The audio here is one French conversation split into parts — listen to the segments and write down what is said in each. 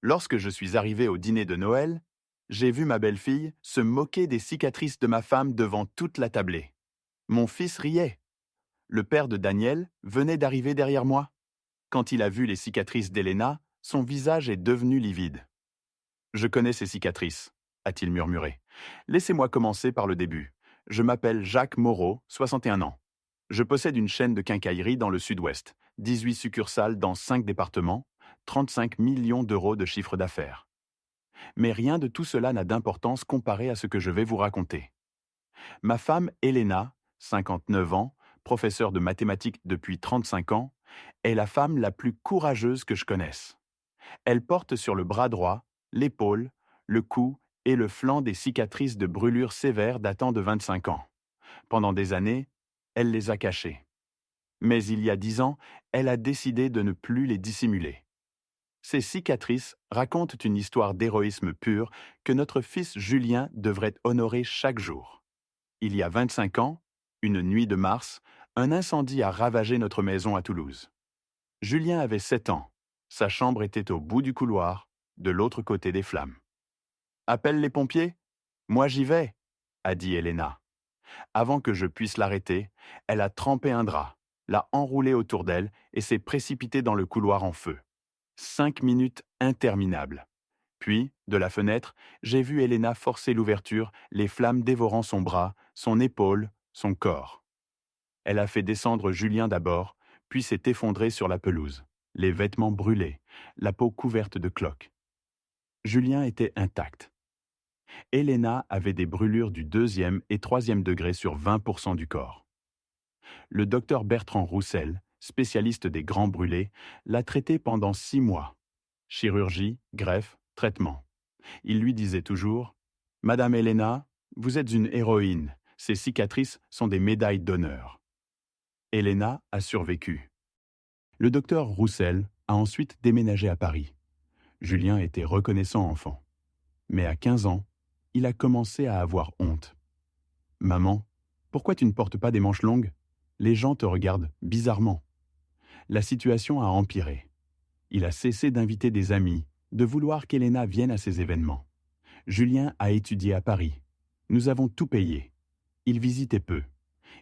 Lorsque je suis arrivé au dîner de Noël, j'ai vu ma belle-fille se moquer des cicatrices de ma femme devant toute la tablée. Mon fils riait. Le père de Daniel venait d'arriver derrière moi. Quand il a vu les cicatrices d'Elena, son visage est devenu livide. Je connais ces cicatrices, a-t-il murmuré. Laissez-moi commencer par le début. Je m'appelle Jacques Moreau, 61 ans. Je possède une chaîne de quincaillerie dans le sud-ouest, 18 succursales dans 5 départements, 35 millions d'euros de chiffre d'affaires. Mais rien de tout cela n'a d'importance comparé à ce que je vais vous raconter. Ma femme, Elena, 59 ans, professeure de mathématiques depuis 35 ans, est la femme la plus courageuse que je connaisse. Elle porte sur le bras droit, l'épaule, le cou et le flanc des cicatrices de brûlures sévères datant de 25 ans. Pendant des années, elle les a cachées. Mais il y a 10 ans, elle a décidé de ne plus les dissimuler. Ces cicatrices racontent une histoire d'héroïsme pur que notre fils Julien devrait honorer chaque jour. Il y a 25 ans, une nuit de mars, un incendie a ravagé notre maison à Toulouse. Julien avait 7 ans. Sa chambre était au bout du couloir, de l'autre côté des flammes. Appelle les pompiers? Moi j'y vais, a dit Elena. Avant que je puisse l'arrêter, elle a trempé un drap, l'a enroulé autour d'elle et s'est précipitée dans le couloir en feu. 5 minutes interminables. Puis, de la fenêtre, j'ai vu Elena forcer l'ouverture, les flammes dévorant son bras, son épaule, son corps. Elle a fait descendre Julien d'abord, puis s'est effondrée sur la pelouse, les vêtements brûlés, la peau couverte de cloques. Julien était intact. Elena avait des brûlures du 2e et 3e degré sur 20% du corps. Le docteur Bertrand Roussel, spécialiste des grands brûlés, l'a traitée pendant 6 mois. Chirurgie, greffe, traitement. Il lui disait toujours « Madame Elena, vous êtes une héroïne. Ces cicatrices sont des médailles d'honneur. » Elena a survécu. Le docteur Roussel a ensuite déménagé à Paris. Julien était reconnaissant enfant. Mais à 15 ans, il a commencé à avoir honte. « Maman, pourquoi tu ne portes pas des manches longues? Les gens te regardent bizarrement. » La situation a empiré. Il a cessé d'inviter des amis, de vouloir qu'Elena vienne à ses événements. Julien a étudié à Paris. Nous avons tout payé. Il visitait peu.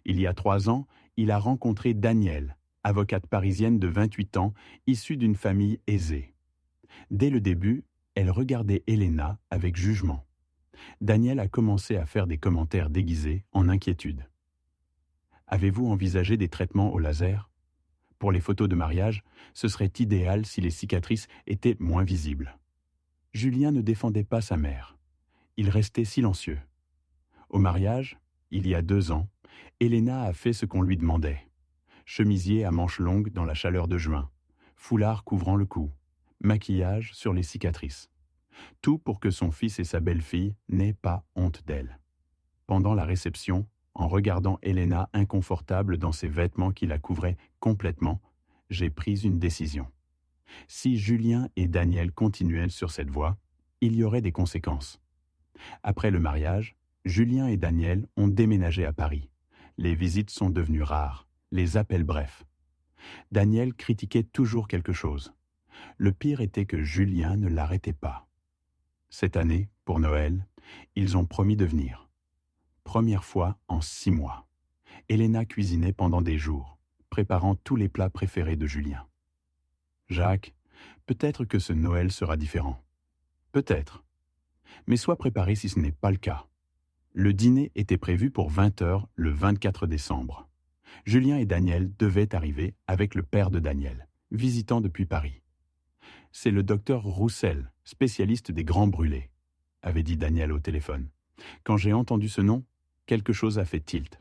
Il y a 3 ans, il a rencontré Danielle, avocate parisienne de 28 ans, issue d'une famille aisée. Dès le début, elle regardait Elena avec jugement. Danielle a commencé à faire des commentaires déguisés en inquiétude. « Avez-vous envisagé des traitements au laser? Pour les photos de mariage, ce serait idéal si les cicatrices étaient moins visibles. » Julien ne défendait pas sa mère. Il restait silencieux. Au mariage, il y a 2 ans, Elena a fait ce qu'on lui demandait. Chemisier à manches longues dans la chaleur de juin, foulard couvrant le cou, maquillage sur les cicatrices. Tout pour que son fils et sa belle-fille n'aient pas honte d'elle. Pendant la réception, en regardant Elena inconfortable dans ses vêtements qui la couvraient complètement, j'ai pris une décision. Si Julien et Daniel continuaient sur cette voie, il y aurait des conséquences. Après le mariage, Julien et Daniel ont déménagé à Paris. Les visites sont devenues rares, les appels brefs. Daniel critiquait toujours quelque chose. Le pire était que Julien ne l'arrêtait pas. Cette année, pour Noël, ils ont promis de venir. Première fois en 6 mois. Elena cuisinait pendant des jours, préparant tous les plats préférés de Julien. Jacques, peut-être que ce Noël sera différent. Peut-être. Mais sois préparé si ce n'est pas le cas. Le dîner était prévu pour 20 heures le 24 décembre. Julien et Daniel devaient arriver avec le père de Daniel, visitant depuis Paris. C'est le docteur Roussel, spécialiste des grands brûlés, avait dit Daniel au téléphone. Quand j'ai entendu ce nom, quelque chose a fait tilt.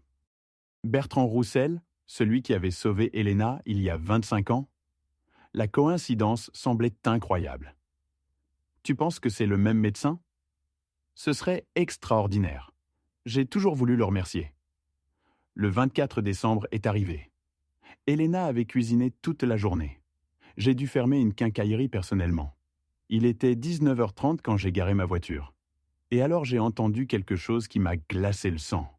Bertrand Roussel, celui qui avait sauvé Elena il y a 25 ans? La coïncidence semblait incroyable. Tu penses que c'est le même médecin? Ce serait extraordinaire. J'ai toujours voulu le remercier. Le 24 décembre est arrivé. Elena avait cuisiné toute la journée. J'ai dû fermer une quincaillerie personnellement. Il était 19h30 quand j'ai garé ma voiture. Et alors j'ai entendu quelque chose qui m'a glacé le sang.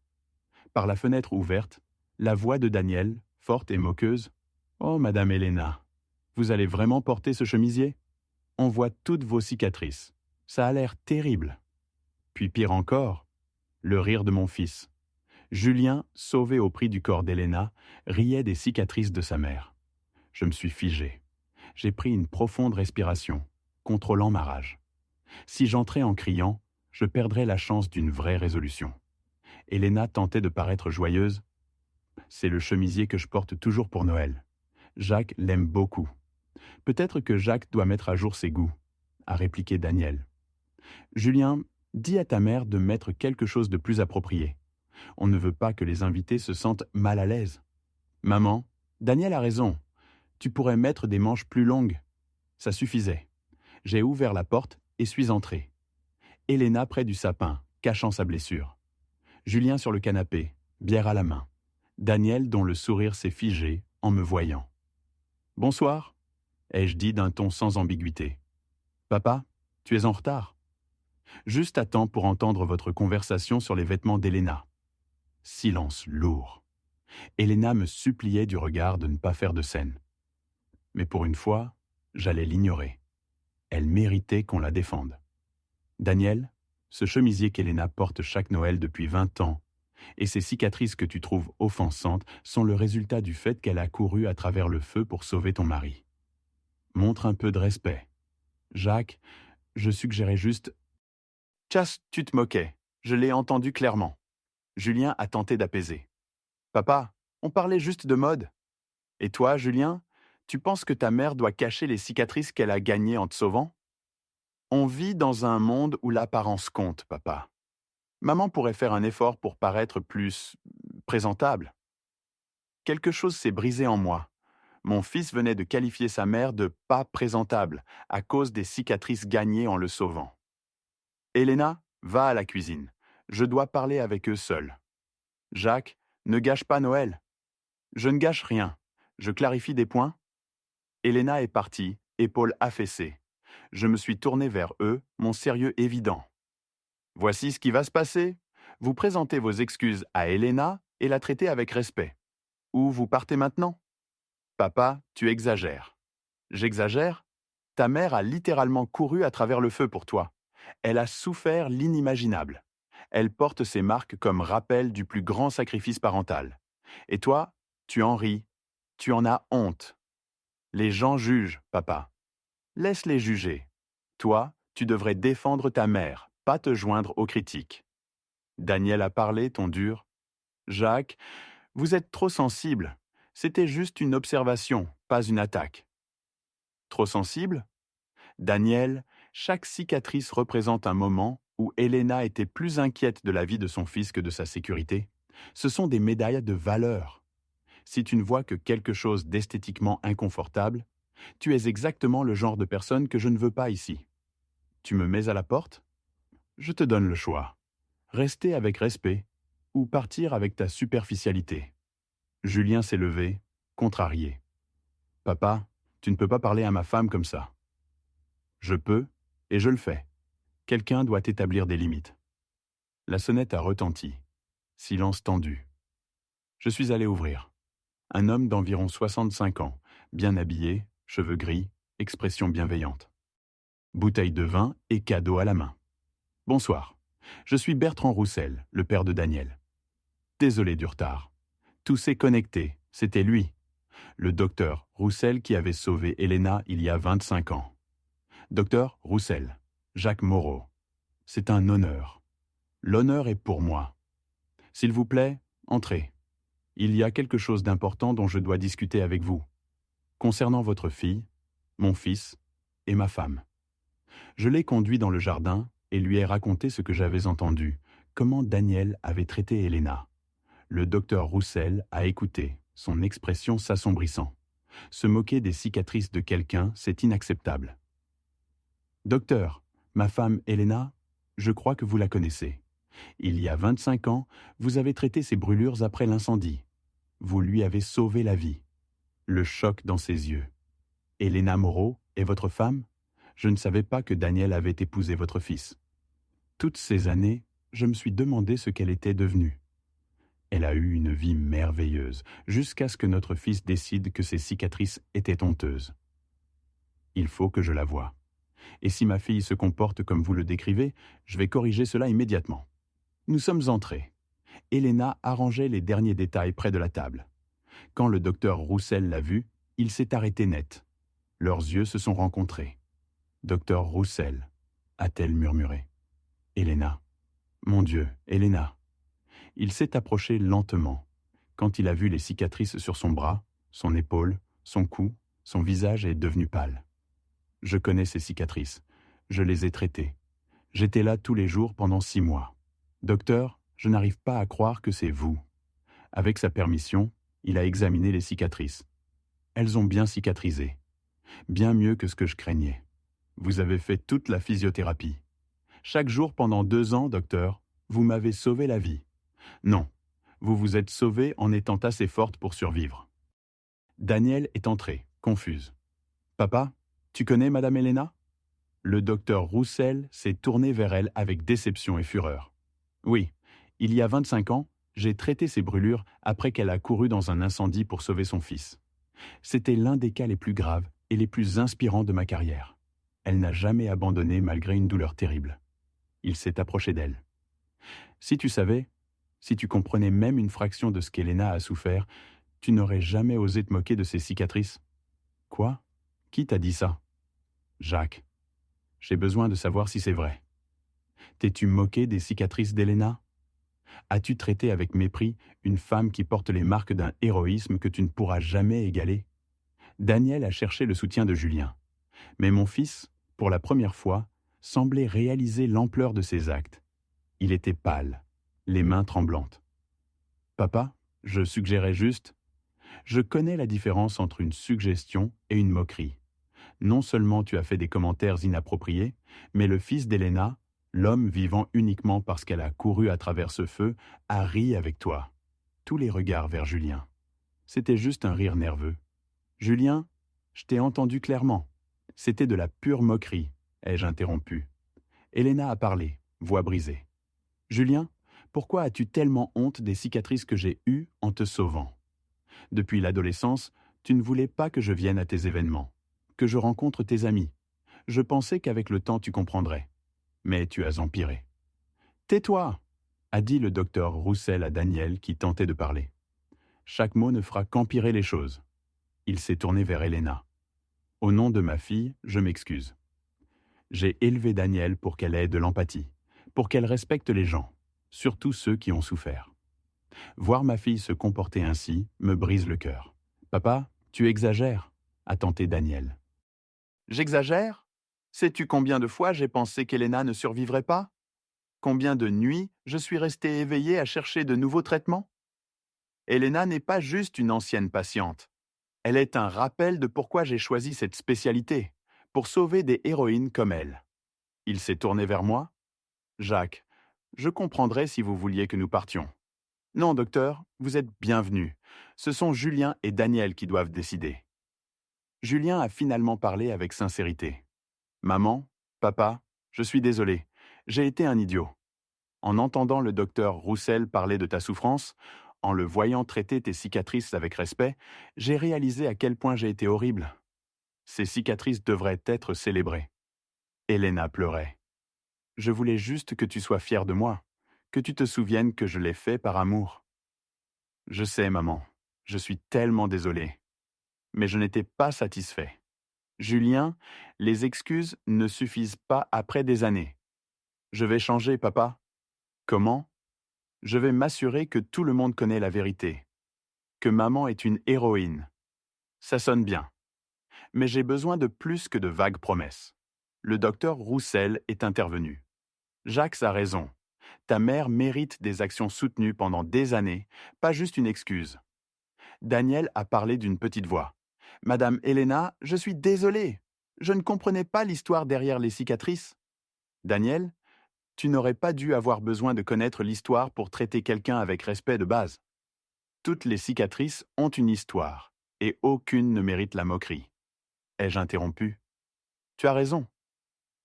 Par la fenêtre ouverte, la voix de Daniel, forte et moqueuse. « Oh, Madame Elena, vous allez vraiment porter ce chemisier? on voit toutes vos cicatrices. Ça a l'air terrible. » Puis pire encore, le rire de mon fils. Julien, sauvé au prix du corps d'Elena, riait des cicatrices de sa mère. Je me suis figé. J'ai pris une profonde respiration, contrôlant ma rage. Si j'entrais en criant, je perdrais la chance d'une vraie résolution. Elena tentait de paraître joyeuse. « C'est le chemisier que je porte toujours pour Noël. Jacques l'aime beaucoup. Peut-être que Jacques doit mettre à jour ses goûts, » a répliqué Daniel. « Julien, dis à ta mère de mettre quelque chose de plus approprié. On ne veut pas que les invités se sentent mal à l'aise. »« Maman, Daniel a raison. Tu pourrais mettre des manches plus longues. » Ça suffisait. J'ai ouvert la porte et suis entré. Elena près du sapin, cachant sa blessure. Julien sur le canapé, bière à la main. Daniel dont le sourire s'est figé en me voyant. « Bonsoir », ai-je dit d'un ton sans ambiguïté. « Papa, tu es en retard. » Juste à temps pour entendre votre conversation sur les vêtements d'Elena. Silence lourd. Elena me suppliait du regard de ne pas faire de scène. Mais pour une fois, j'allais l'ignorer. Elle méritait qu'on la défende. Daniel, ce chemisier qu'Elena porte chaque Noël depuis 20 ans, et ces cicatrices que tu trouves offensantes sont le résultat du fait qu'elle a couru à travers le feu pour sauver ton mari. Montre un peu de respect. Jacques, je suggérais juste... Chasse, tu te moquais. Je l'ai entendu clairement. Julien a tenté d'apaiser. Papa, on parlait juste de mode. Et toi, Julien, tu penses que ta mère doit cacher les cicatrices qu'elle a gagnées en te sauvant? On vit dans un monde où l'apparence compte, papa. Maman pourrait faire un effort pour paraître plus présentable. Quelque chose s'est brisé en moi. Mon fils venait de qualifier sa mère de pas présentable à cause des cicatrices gagnées en le sauvant. Elena, va à la cuisine. Je dois parler avec eux seuls. Jacques, ne gâche pas Noël. Je ne gâche rien. Je clarifie des points. Elena est partie, épaules affaissées. Je me suis tourné vers eux, mon sérieux évident. Voici ce qui va se passer. Vous présentez vos excuses à Elena et la traitez avec respect. Ou vous partez maintenant. Papa, tu exagères. J'exagère? Ta mère a littéralement couru à travers le feu pour toi. Elle a souffert l'inimaginable. Elle porte ses marques comme rappel du plus grand sacrifice parental. Et toi, tu en ris. Tu en as honte. Les gens jugent, papa. Laisse-les juger. Toi, tu devrais défendre ta mère, pas te joindre aux critiques. Daniel a parlé, ton dur. Jacques, vous êtes trop sensible. C'était juste une observation, pas une attaque. Trop sensible? Daniel, chaque cicatrice représente un moment où Elena était plus inquiète de la vie de son fils que de sa sécurité. Ce sont des médailles de valeur. Si tu ne vois que quelque chose d'esthétiquement inconfortable, tu es exactement le genre de personne que je ne veux pas ici. Tu me mets à la porte? Je te donne le choix. Rester avec respect ou partir avec ta superficialité. Julien s'est levé, contrarié. Papa, tu ne peux pas parler à ma femme comme ça. Je peux, et je le fais. Quelqu'un doit établir des limites. La sonnette a retenti. Silence tendu. Je suis allé ouvrir. Un homme d'environ 65 ans, bien habillé, cheveux gris, expression bienveillante. Bouteille de vin et cadeau à la main. Bonsoir. Je suis Bertrand Roussel, le père de Daniel. Désolé du retard. Tout s'est connecté, c'était lui. Le docteur Roussel qui avait sauvé Elena il y a 25 ans. Docteur Roussel, Jacques Moreau. C'est un honneur. L'honneur est pour moi. S'il vous plaît, entrez. Il y a quelque chose d'important dont je dois discuter avec vous. Concernant votre fille, mon fils et ma femme. Je l'ai conduit dans le jardin et lui ai raconté ce que j'avais entendu, comment Daniel avait traité Elena. Le docteur Roussel a écouté, son expression s'assombrissant. Se moquer des cicatrices de quelqu'un, c'est inacceptable. Docteur, ma femme Elena, je crois que vous la connaissez. Il y a 25 ans, vous avez traité ses brûlures après l'incendie. Vous lui avez sauvé la vie. Le choc dans ses yeux. Elena Moreau est votre femme? Je ne savais pas que Daniel avait épousé votre fils. Toutes ces années, je me suis demandé ce qu'elle était devenue. Elle a eu une vie merveilleuse, jusqu'à ce que notre fils décide que ses cicatrices étaient honteuses. Il faut que je la voie. Et si ma fille se comporte comme vous le décrivez, je vais corriger cela immédiatement. Nous sommes entrés. Elena arrangeait les derniers détails près de la table. Quand le docteur Roussel l'a vue, il s'est arrêté net. Leurs yeux se sont rencontrés. Docteur Roussel, a-t-elle murmuré. Elena. Mon Dieu, Elena. Il s'est approché lentement. Quand il a vu les cicatrices sur son bras, son épaule, son cou, son visage est devenu pâle. Je connais ces cicatrices. Je les ai traitées. J'étais là tous les jours pendant 6 mois. Docteur, je n'arrive pas à croire que c'est vous. Avec sa permission, il a examiné les cicatrices. Elles ont bien cicatrisé. Bien mieux que ce que je craignais. Vous avez fait toute la physiothérapie. Chaque jour pendant 2 ans, docteur, vous m'avez sauvé la vie. Non, vous vous êtes sauvée en étant assez forte pour survivre. Danielle est entrée, confuse. Papa, tu connais Madame Elena? Le docteur Roussel s'est tourné vers elle avec déception et fureur. Oui, il y a 25 ans, j'ai traité ses brûlures après qu'elle a couru dans un incendie pour sauver son fils. C'était l'un des cas les plus graves et les plus inspirants de ma carrière. Elle n'a jamais abandonné malgré une douleur terrible. Il s'est approché d'elle. Si tu savais, si tu comprenais même une fraction de ce qu'Elena a souffert, tu n'aurais jamais osé te moquer de ses cicatrices. Quoi? Qui t'a dit ça? Jacques. J'ai besoin de savoir si c'est vrai. T'es-tu moqué des cicatrices d'Elena? As-tu traité avec mépris une femme qui porte les marques d'un héroïsme que tu ne pourras jamais égaler? Daniel a cherché le soutien de Julien. Mais mon fils, pour la première fois, semblait réaliser l'ampleur de ses actes. Il était pâle, les mains tremblantes. Papa, je suggérais juste... Je connais la différence entre une suggestion et une moquerie. Non seulement tu as fait des commentaires inappropriés, mais le fils d'Elena, l'homme vivant uniquement parce qu'elle a couru à travers ce feu, a ri avec toi. Tous les regards vers Julien. C'était juste un rire nerveux. Julien, je t'ai entendu clairement. C'était de la pure moquerie, ai-je interrompu. Elena a parlé, voix brisée. Julien, pourquoi as-tu tellement honte des cicatrices que j'ai eues en te sauvant? Depuis l'adolescence, tu ne voulais pas que je vienne à tes événements, que je rencontre tes amis. Je pensais qu'avec le temps tu comprendrais. Mais tu as empiré. Tais-toi, a dit le docteur Roussel à Daniel qui tentait de parler. Chaque mot ne fera qu'empirer les choses. Il s'est tourné vers Elena. Au nom de ma fille, je m'excuse. J'ai élevé Daniel pour qu'elle ait de l'empathie, pour qu'elle respecte les gens, surtout ceux qui ont souffert. Voir ma fille se comporter ainsi me brise le cœur. Papa, tu exagères, a tenté Daniel. J'exagère? Sais-tu combien de fois j'ai pensé qu'Elena ne survivrait pas? Combien de nuits je suis resté éveillé à chercher de nouveaux traitements? Elena n'est pas juste une ancienne patiente. Elle est un rappel de pourquoi j'ai choisi cette spécialité, pour sauver des héroïnes comme elle. Il s'est tourné vers moi. Jacques, je comprendrais si vous vouliez que nous partions. Non, docteur, vous êtes bienvenu. Ce sont Julien et Daniel qui doivent décider. Julien a finalement parlé avec sincérité. Maman, papa, je suis désolé. J'ai été un idiot. En entendant le docteur Roussel parler de ta souffrance, en le voyant traiter tes cicatrices avec respect, j'ai réalisé à quel point j'ai été horrible. Ces cicatrices devraient être célébrées. Elena pleurait. Je voulais juste que tu sois fière de moi, que tu te souviennes que je l'ai fait par amour. Je sais, maman, je suis tellement désolé. Mais je n'étais pas satisfait. Julien, les excuses ne suffisent pas après des années. Je vais changer, papa. Comment? Je vais m'assurer que tout le monde connaît la vérité. Que maman est une héroïne. Ça sonne bien. Mais j'ai besoin de plus que de vagues promesses. Le docteur Roussel est intervenu. Jacques a raison. Ta mère mérite des actions soutenues pendant des années, pas juste une excuse. Daniel a parlé d'une petite voix. Madame Elena, je suis désolé. Je ne comprenais pas l'histoire derrière les cicatrices. Daniel, tu n'aurais pas dû avoir besoin de connaître l'histoire pour traiter quelqu'un avec respect de base. Toutes les cicatrices ont une histoire, et aucune ne mérite la moquerie. Ai-je interrompu? Tu as raison.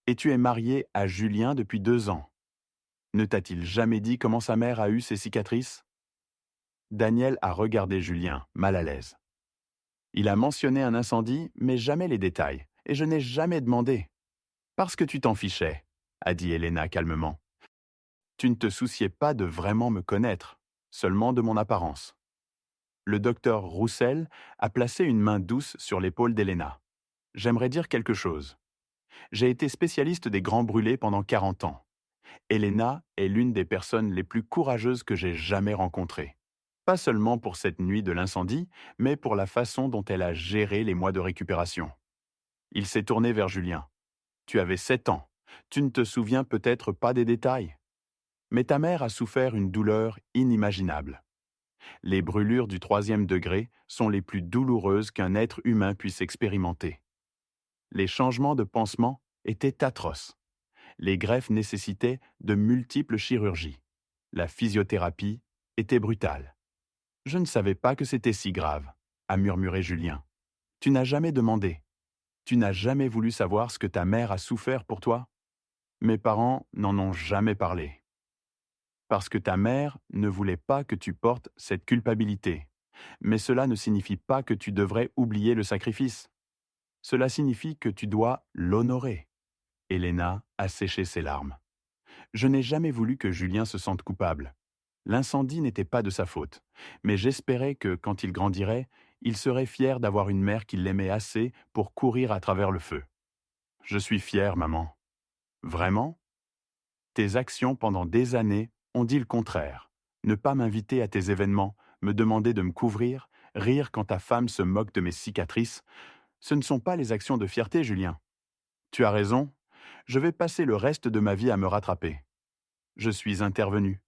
Et tu es marié à Julien depuis 2 ans. Ne t'a-t-il jamais dit comment sa mère a eu ses cicatrices? Daniel a regardé Julien, mal à l'aise. Il a mentionné un incendie, mais jamais les détails, et je n'ai jamais demandé. Parce que tu t'en fichais, a dit Elena calmement. Tu ne te souciais pas de vraiment me connaître, seulement de mon apparence. Le docteur Roussel a placé une main douce sur l'épaule d'Elena. J'aimerais dire quelque chose. J'ai été spécialiste des grands brûlés pendant 40 ans. Elena est l'une des personnes les plus courageuses que j'ai jamais rencontrées. Pas seulement pour cette nuit de l'incendie, mais pour la façon dont elle a géré les mois de récupération. Il s'est tourné vers Julien. Tu avais 7 ans. Tu ne te souviens peut-être pas des détails. Mais ta mère a souffert une douleur inimaginable. Les brûlures du 3e degré sont les plus douloureuses qu'un être humain puisse expérimenter. Les changements de pansement étaient atroces. Les greffes nécessitaient de multiples chirurgies. La physiothérapie était brutale. Je ne savais pas que c'était si grave, a murmuré Julien. Tu n'as jamais demandé. Tu n'as jamais voulu savoir ce que ta mère a souffert pour toi. Mes parents n'en ont jamais parlé. Parce que ta mère ne voulait pas que tu portes cette culpabilité. Mais cela ne signifie pas que tu devrais oublier le sacrifice. Cela signifie que tu dois l'honorer. Elena a séché ses larmes. Je n'ai jamais voulu que Julien se sente coupable. L'incendie n'était pas de sa faute, mais j'espérais que, quand il grandirait, il serait fier d'avoir une mère qui l'aimait assez pour courir à travers le feu. Je suis fier, maman. Vraiment? Tes actions pendant des années ont dit le contraire. Ne pas m'inviter à tes événements, me demander de me couvrir, rire quand ta femme se moque de mes cicatrices, ce ne sont pas les actions de fierté, Julien. Tu as raison, je vais passer le reste de ma vie à me rattraper. Je suis intervenu.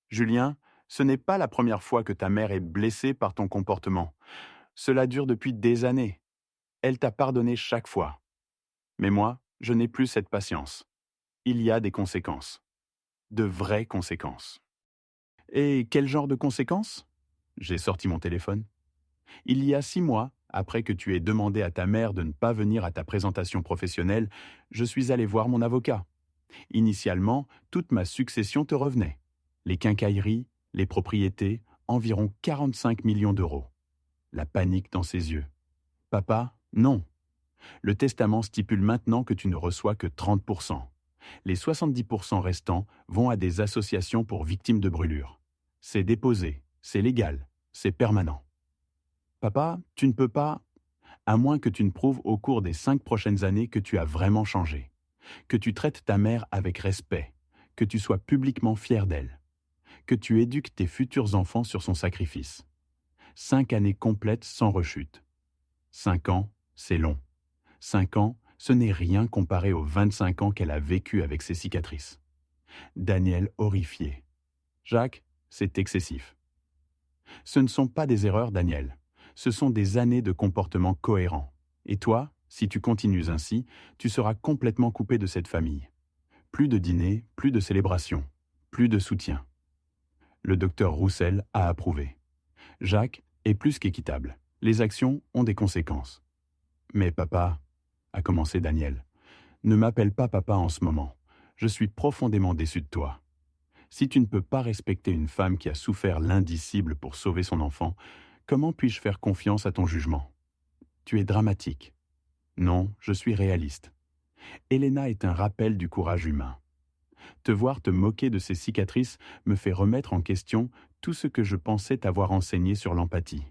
Julien, ce n'est pas la première fois que ta mère est blessée par ton comportement. Cela dure depuis des années. Elle t'a pardonné chaque fois. Mais moi, je n'ai plus cette patience. Il y a des conséquences. De vraies conséquences. Et quel genre de conséquences? J'ai sorti mon téléphone. Il y a 6 mois, après que tu aies demandé à ta mère de ne pas venir à ta présentation professionnelle, je suis allé voir mon avocat. Initialement, toute ma succession te revenait. Les quincailleries, les propriétés, environ 45 millions d'euros. La panique dans ses yeux. Papa, non. Le testament stipule maintenant que tu ne reçois que 30%. Les 70% restants vont à des associations pour victimes de brûlures. C'est déposé, c'est légal, c'est permanent. Papa, tu ne peux pas, à moins que tu ne prouves au cours des 5 prochaines années que tu as vraiment changé, que tu traites ta mère avec respect, que tu sois publiquement fier d'elle, que tu éduques tes futurs enfants sur son sacrifice. 5 années complètes sans rechute. 5 ans, c'est long. 5 ans, ce n'est rien comparé aux 25 ans qu'elle a vécu avec ses cicatrices. Daniel horrifié. Jacques, c'est excessif. Ce ne sont pas des erreurs, Daniel. Ce sont des années de comportement cohérent. Et toi, si tu continues ainsi, tu seras complètement coupé de cette famille. Plus de dîners, plus de célébrations, plus de soutien. Le docteur Roussel a approuvé. Jacques est plus qu'équitable. Les actions ont des conséquences. Mais papa, a commencé Daniel, ne m'appelle pas papa en ce moment. Je suis profondément déçu de toi. Si tu ne peux pas respecter une femme qui a souffert l'indicible pour sauver son enfant, comment puis-je faire confiance à ton jugement? Tu es dramatique. Non, je suis réaliste. Elena est un rappel du courage humain. Te voir te moquer de ses cicatrices me fait remettre en question tout ce que je pensais t'avoir enseigné sur l'empathie.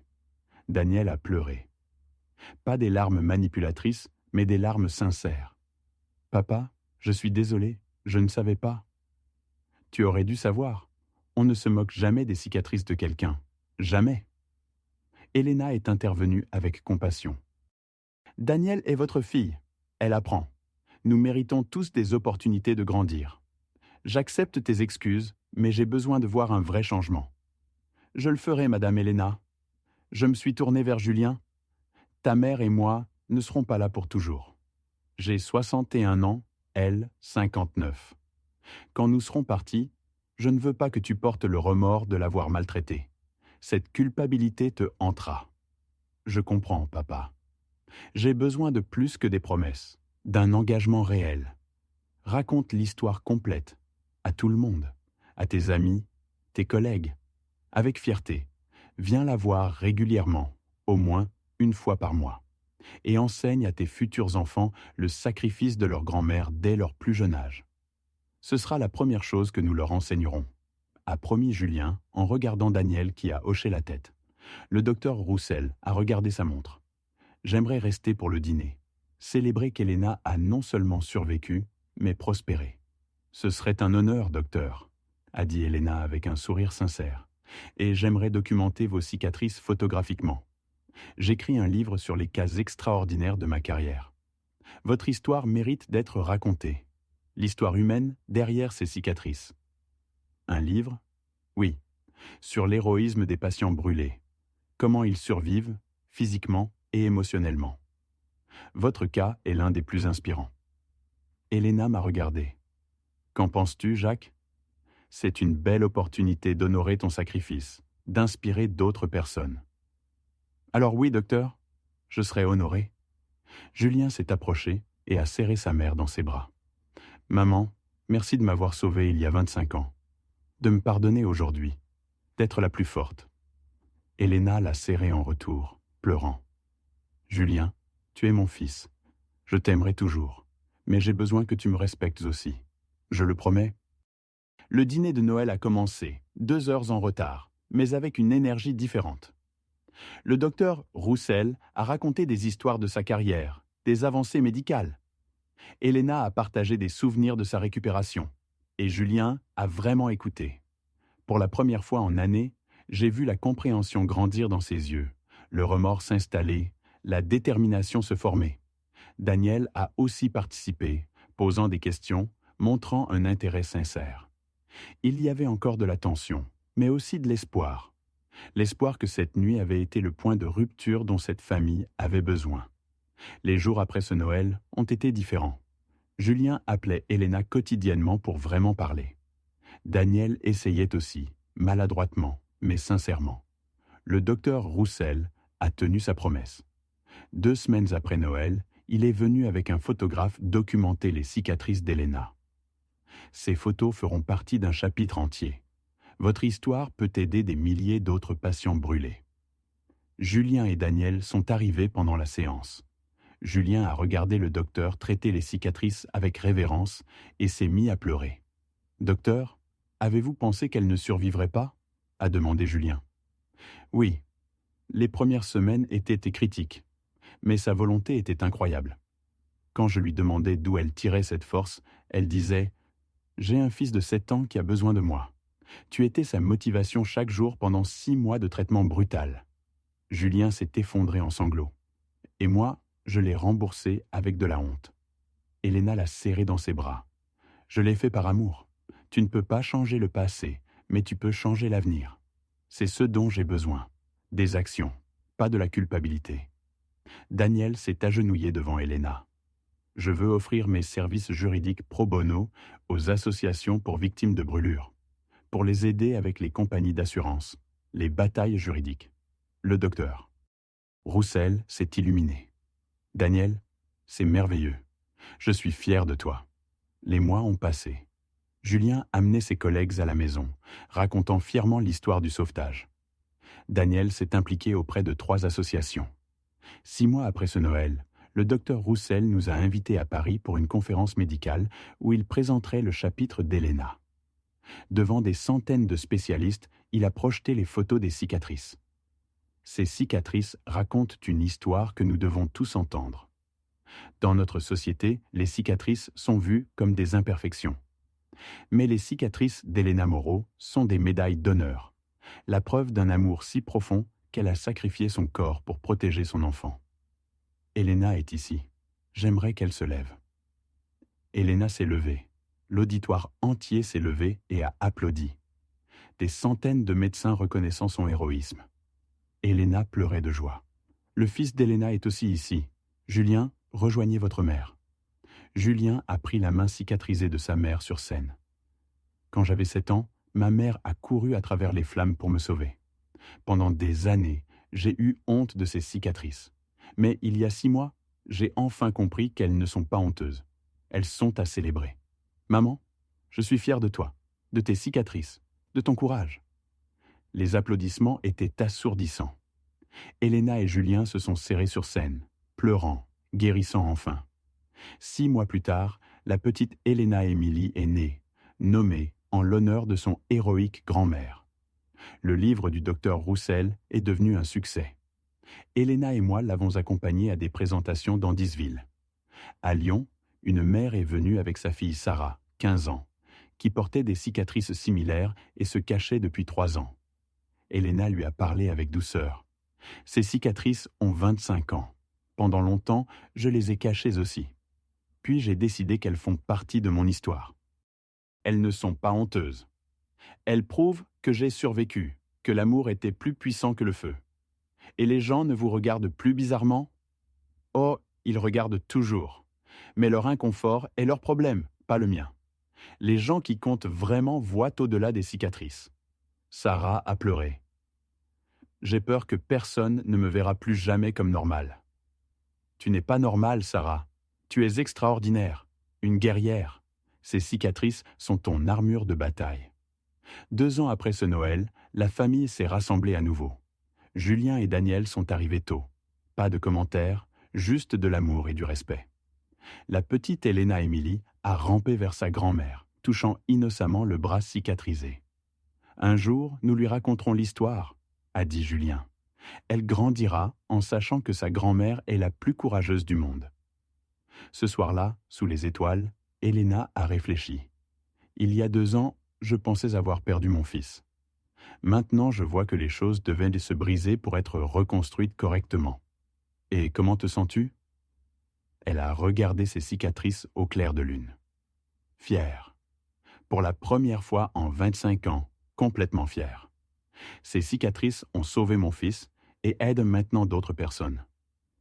Daniel a pleuré. Pas des larmes manipulatrices, mais des larmes sincères. Papa, je suis désolé, je ne savais pas. Tu aurais dû savoir. On ne se moque jamais des cicatrices de quelqu'un. Jamais. Elena est intervenue avec compassion. Daniel est votre fille. Elle apprend. Nous méritons tous des opportunités de grandir. J'accepte tes excuses, mais j'ai besoin de voir un vrai changement. Je le ferai, Madame Elena. Je me suis tourné vers Julien. Ta mère et moi ne serons pas là pour toujours. J'ai 61 ans, elle 59. Quand nous serons partis, je ne veux pas que tu portes le remords de l'avoir maltraitée. Cette culpabilité te hantera. Je comprends, papa. J'ai besoin de plus que des promesses, d'un engagement réel. Raconte l'histoire complète, à tout le monde, à tes amis, tes collègues. Avec fierté, viens la voir régulièrement, au moins une fois par mois. et enseigne à tes futurs enfants le sacrifice de leur grand-mère dès leur plus jeune âge. Ce sera la première chose que nous leur enseignerons, a promis Julien en regardant Daniel qui a hoché la tête. Le docteur Roussel a regardé sa montre. J'aimerais rester pour le dîner, célébrer qu'Elena a non seulement survécu, mais prospéré. Ce serait un honneur, docteur, a dit Elena avec un sourire sincère, et j'aimerais documenter vos cicatrices photographiquement. J'écris un livre sur les cas extraordinaires de ma carrière. Votre histoire mérite d'être racontée. L'histoire humaine derrière ces cicatrices. Un livre? Oui, sur l'héroïsme des patients brûlés. Comment ils survivent, physiquement et émotionnellement. Votre cas est l'un des plus inspirants. Elena m'a regardé. Qu'en penses-tu, Jacques? C'est une belle opportunité d'honorer ton sacrifice, d'inspirer d'autres personnes. Alors oui, docteur, je serai honoré. Julien s'est approché et a serré sa mère dans ses bras. Maman, merci de m'avoir sauvé il y a 25 ans, de me pardonner aujourd'hui, d'être la plus forte. Elena l'a serré en retour, pleurant. Julien, tu es mon fils. Je t'aimerai toujours, mais j'ai besoin que tu me respectes aussi. Je le promets. Le dîner de Noël a commencé, 2 heures en retard, mais avec une énergie différente. Le docteur Roussel a raconté des histoires de sa carrière, des avancées médicales. Elena a partagé des souvenirs de sa récupération. Et Julien a vraiment écouté. Pour la première fois en années, j'ai vu la compréhension grandir dans ses yeux, le remords s'installer, la détermination se former. Daniel a aussi participé, posant des questions, montrant un intérêt sincère. Il y avait encore de la tension, mais aussi de l'espoir. L'espoir que cette nuit avait été le point de rupture dont cette famille avait besoin. Les jours après ce Noël ont été différents. Julien appelait Elena quotidiennement pour vraiment parler. Daniel essayait aussi, maladroitement, mais sincèrement. Le docteur Roussel a tenu sa promesse. 2 semaines après Noël, il est venu avec un photographe documenter les cicatrices d'Elena. Ces photos feront partie d'un chapitre entier. Votre histoire peut aider des milliers d'autres patients brûlés. Julien et Daniel sont arrivés pendant la séance. Julien a regardé le docteur traiter les cicatrices avec révérence et s'est mis à pleurer. « Docteur, avez-vous pensé qu'elle ne survivrait pas ?» a demandé Julien. « Oui, les premières semaines étaient critiques, mais sa volonté était incroyable. Quand je lui demandais d'où elle tirait cette force, elle disait « J'ai un fils de 7 ans qui a besoin de moi. » Tu étais sa motivation chaque jour pendant 6 mois de traitement brutal. Julien s'est effondré en sanglots. Et moi, je l'ai remboursé avec de la honte. Elena l'a serré dans ses bras. Je l'ai fait par amour. Tu ne peux pas changer le passé, mais tu peux changer l'avenir. C'est ce dont j'ai besoin. Des actions, pas de la culpabilité. Daniel s'est agenouillé devant Elena. Je veux offrir mes services juridiques pro bono aux associations pour victimes de brûlures, pour les aider avec les compagnies d'assurance, les batailles juridiques. Le docteur Roussel s'est illuminé. Daniel, c'est merveilleux. Je suis fier de toi. Les mois ont passé. Julien amenait ses collègues à la maison, racontant fièrement l'histoire du sauvetage. Daniel s'est impliqué auprès de 3 associations. 6 mois après ce Noël, le docteur Roussel nous a invités à Paris pour une conférence médicale où il présenterait le chapitre d'Elena. Devant des centaines de spécialistes, il a projeté les photos des cicatrices. Ces cicatrices racontent une histoire que nous devons tous entendre. Dans notre société, les cicatrices sont vues comme des imperfections. Mais les cicatrices d'Elena Moreau sont des médailles d'honneur, la preuve d'un amour si profond qu'elle a sacrifié son corps pour protéger son enfant. Elena est ici. J'aimerais qu'elle se lève. Elena s'est levée. L'auditoire entier s'est levé et a applaudi. Des centaines de médecins reconnaissant son héroïsme. Elena pleurait de joie. Le fils d'Elena est aussi ici. Julien, rejoignez votre mère. Julien a pris la main cicatrisée de sa mère sur scène. Quand j'avais 7 ans, ma mère a couru à travers les flammes pour me sauver. Pendant des années, j'ai eu honte de ces cicatrices. Mais il y a 6 mois, j'ai enfin compris qu'elles ne sont pas honteuses. Elles sont à célébrer. Maman, je suis fier de toi, de tes cicatrices, de ton courage. Les applaudissements étaient assourdissants. Elena et Julien se sont serrés sur scène. pleurant, guérissant enfin. 6 mois plus tard, la petite Elena Emily est née, nommée en l'honneur de son héroïque grand-mère. Le livre du docteur Roussel est devenu un succès. Elena et moi l'avons accompagnée à des présentations dans 10 villes. À Lyon, une mère est venue avec sa fille Sarah, 15 ans, qui portait des cicatrices similaires et se cachait depuis 3 ans. Elena lui a parlé avec douceur. Ces cicatrices ont 25 ans. Pendant longtemps, je les ai cachées aussi. Puis j'ai décidé qu'elles font partie de mon histoire. Elles ne sont pas honteuses. Elles prouvent que j'ai survécu, que l'amour était plus puissant que le feu. Et les gens ne vous regardent plus bizarrement? Oh, ils regardent toujours. Mais leur inconfort est leur problème, pas le mien. Les gens qui comptent vraiment voient au-delà des cicatrices. Sarah a pleuré. J'ai peur que personne ne me verra plus jamais comme normal. Tu n'es pas normale, Sarah. Tu es extraordinaire, une guerrière. Ces cicatrices sont ton armure de bataille. 2 ans après ce Noël, la famille s'est rassemblée à nouveau. Julien et Daniel sont arrivés tôt. Pas de commentaires, juste de l'amour et du respect. La petite Elena Emily a rampé vers sa grand-mère, touchant innocemment le bras cicatrisé. Un jour, nous lui raconterons l'histoire, a dit Julien. Elle grandira en sachant que sa grand-mère est la plus courageuse du monde. Ce soir-là, sous les étoiles, Elena a réfléchi. Il y a 2 ans, je pensais avoir perdu mon fils. Maintenant, je vois que les choses devaient se briser pour être reconstruites correctement. Et comment te sens-tu? Elle a regardé ses cicatrices au clair de lune. Fière. Pour la première fois en 25 ans, complètement fière. Ces cicatrices ont sauvé mon fils et aident maintenant d'autres personnes.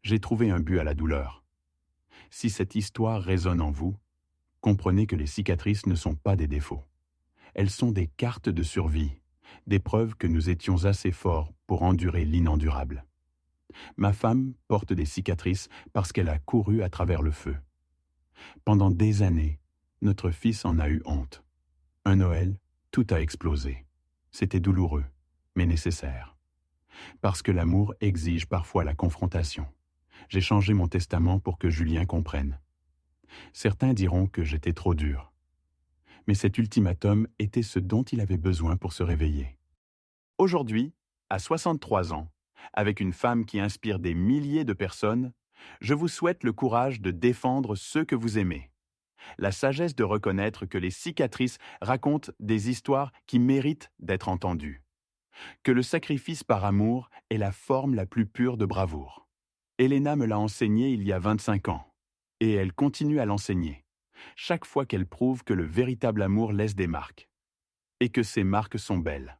J'ai trouvé un but à la douleur. Si cette histoire résonne en vous, comprenez que les cicatrices ne sont pas des défauts. Elles sont des cartes de survie, des preuves que nous étions assez forts pour endurer l'inendurable. Ma femme porte des cicatrices parce qu'elle a couru à travers le feu. Pendant des années, notre fils en a eu honte. Un Noël, tout a explosé. C'était douloureux, mais nécessaire. Parce que l'amour exige parfois la confrontation. J'ai changé mon testament pour que Julien comprenne. Certains diront que j'étais trop dur. Mais cet ultimatum était ce dont il avait besoin pour se réveiller. Aujourd'hui, à 63 ans, avec une femme qui inspire des milliers de personnes, je vous souhaite le courage de défendre ceux que vous aimez. La sagesse de reconnaître que les cicatrices racontent des histoires qui méritent d'être entendues. Que le sacrifice par amour est la forme la plus pure de bravoure. Elena me l'a enseigné il y a 25 ans, et elle continue à l'enseigner, chaque fois qu'elle prouve que le véritable amour laisse des marques, et que ces marques sont belles.